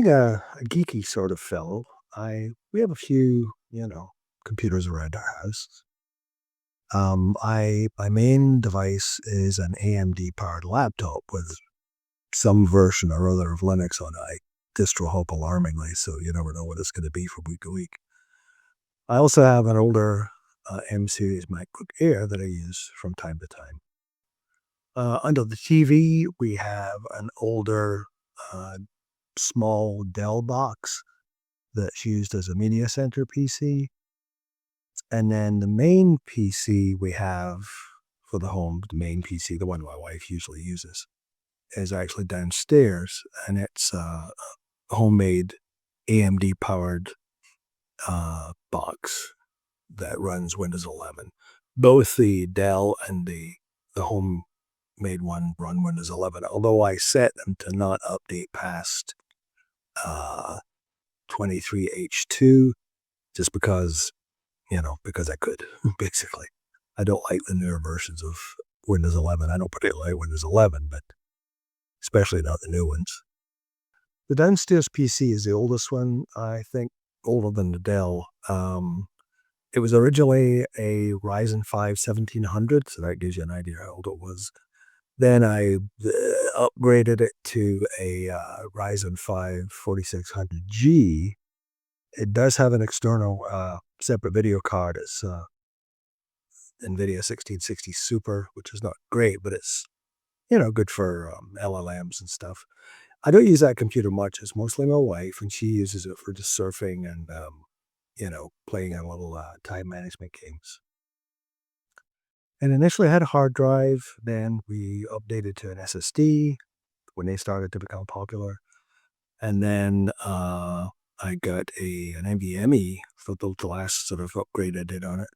Being a geeky sort of fellow, we have a few, computers around our house. My main device is an AMD powered laptop with some version or other of Linux on it. I distro hop alarmingly, so you never know what it's going to be from week to week. I also have an older M series MacBook Air that I use from time to time. Under the TV, we have an older uh, small Dell box that's used as a media center PC. And then the main PC we have for the home, the main PC, the one my wife usually uses, is actually downstairs, and it's a homemade AMD powered box that runs Windows 11. Both the Dell and the homemade one run Windows 11, although I set them to not update past uh, 23H2 just because I could, basically. I don't like the newer versions of Windows 11. I don't particularly like Windows 11, but especially not the new ones. The downstairs PC is the oldest one, I think, older than the Dell. It was originally a Ryzen 5 1700, so that gives you an idea how old it was. Then I upgraded it to a Ryzen 5 4600G. It does have an external separate video card. It's NVIDIA 1660 Super, which is not great, but it's, good for LLMs and stuff. I don't use that computer much. It's mostly my wife, and she uses it for just surfing and, playing on little time management games. And initially I had a hard drive. Then we updated to an SSD when they started to become popular. And then I got an NVMe for the last sort of upgrade I did on it.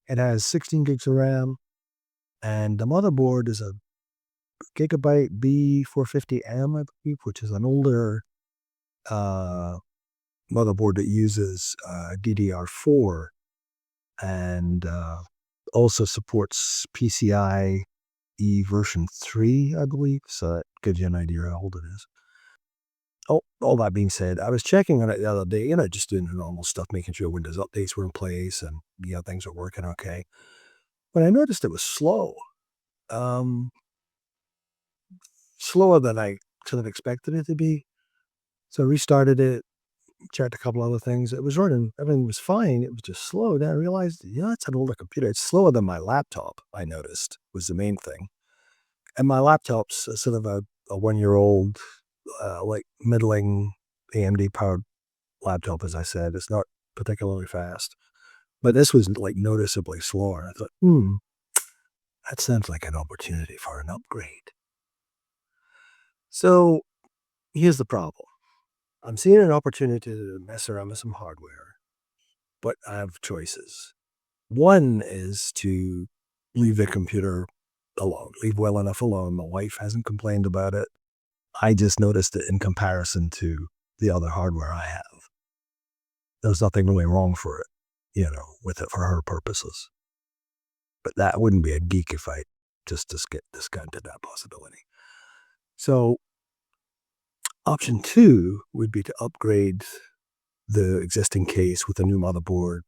It has 16 gigs of RAM, and the motherboard is a Gigabyte B450M, I believe, which is an older uh, motherboard that uses DDR4 and also supports PCIe version 3, I believe. So that gives you an idea how old it is. Oh, all that being said, I was checking on it the other day, just doing the normal stuff, making sure Windows updates were in place and things were working okay. But I noticed it was slow. Um, Slower than I sort of expected it to be. So I restarted it, checked a couple other things. It was running, everything was fine. It was just slow. Then I realized, it's an older computer. It's slower than my laptop, I noticed, was the main thing. And my laptop's sort of a 1-year-old, like middling AMD powered laptop, as I said. It's not particularly fast. But this was like noticeably slower. I thought, that sounds like an opportunity for an upgrade. So here's the problem. I'm seeing an opportunity to mess around with some hardware, but I have choices. One is to leave the computer alone, leave well enough alone. My wife hasn't complained about it. I just noticed it in comparison to the other hardware I have. There's nothing really wrong for it, with it for her purposes. But that wouldn't be a geek if I just discounted that possibility. So option 2 would be to upgrade the existing case with a new motherboard,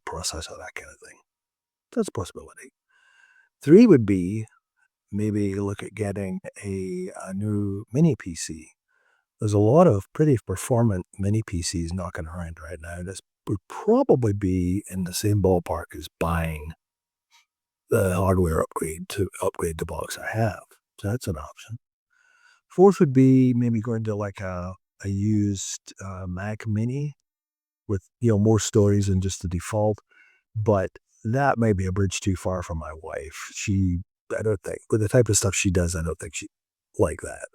processor, that kind of thing. That's a possibility. 3 would be maybe look at getting a new mini PC. There's a lot of pretty performant mini PCs knocking around right now. This would probably be in the same ballpark as buying the hardware upgrade to upgrade the box I have. So that's an option. 4th would be maybe going to like a used Mac Mini with more stories than just the default, but that may be a bridge too far for my wife. I don't think, with the type of stuff she does, I don't think she'd like that.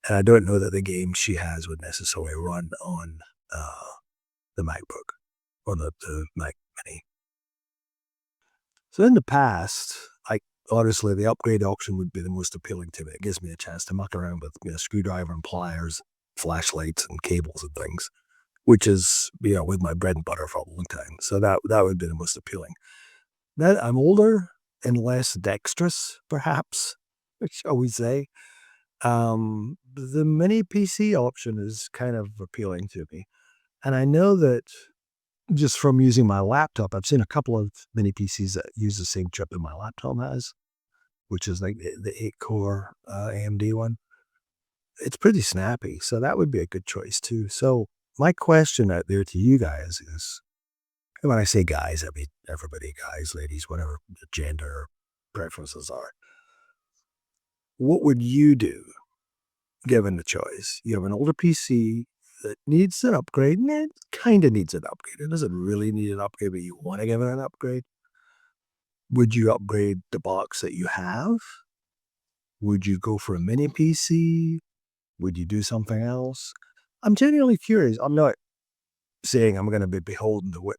And I don't know that the game she has would necessarily run on the MacBook or the Mac Mini. So in the past, honestly, the upgrade option would be the most appealing to me. It gives me a chance to muck around with screwdriver and pliers, flashlights and cables and things, which is, with my bread and butter for a long time. So that would be the most appealing. That I'm older and less dexterous, perhaps, shall we say. The mini PC option is kind of appealing to me. And I know that just from using my laptop, I've seen a couple of mini PCs that use the same chip that my laptop has, which is like the 8-core AMD one. It's pretty snappy, so that would be a good choice too. So my question out there to you guys is, and when I say guys, I mean everybody, guys, ladies, whatever the gender preferences are. What would you do given the choice? You have an older PC that needs an upgrade, and it kind of needs an upgrade. It doesn't really need an upgrade, but you want to give it an upgrade. Would you upgrade the box that you have? Would you go for a mini PC? Would you do something else? I'm genuinely curious. I'm not saying I'm going to be beholden to what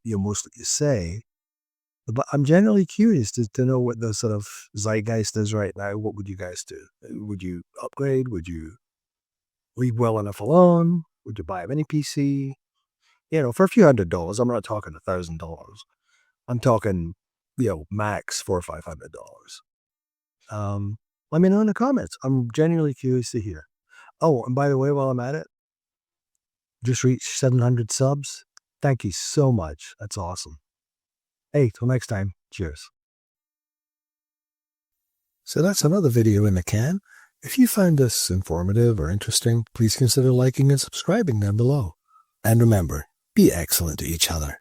most that you say, but I'm genuinely curious to know what the sort of zeitgeist is right now. What would you guys do? Would you upgrade? Would you leave well enough alone? Would you buy a mini PC? For a few $100s. I'm not talking $1,000. I'm talking, max $400 or $500. Let me know in the comments. I'm genuinely curious to hear. Oh, and by the way, while I'm at it, just reached 700 subs. Thank you so much. That's awesome. Hey, till next time. Cheers. So that's another video in the can. If you found this informative or interesting, please consider liking and subscribing down below. And remember, be excellent to each other.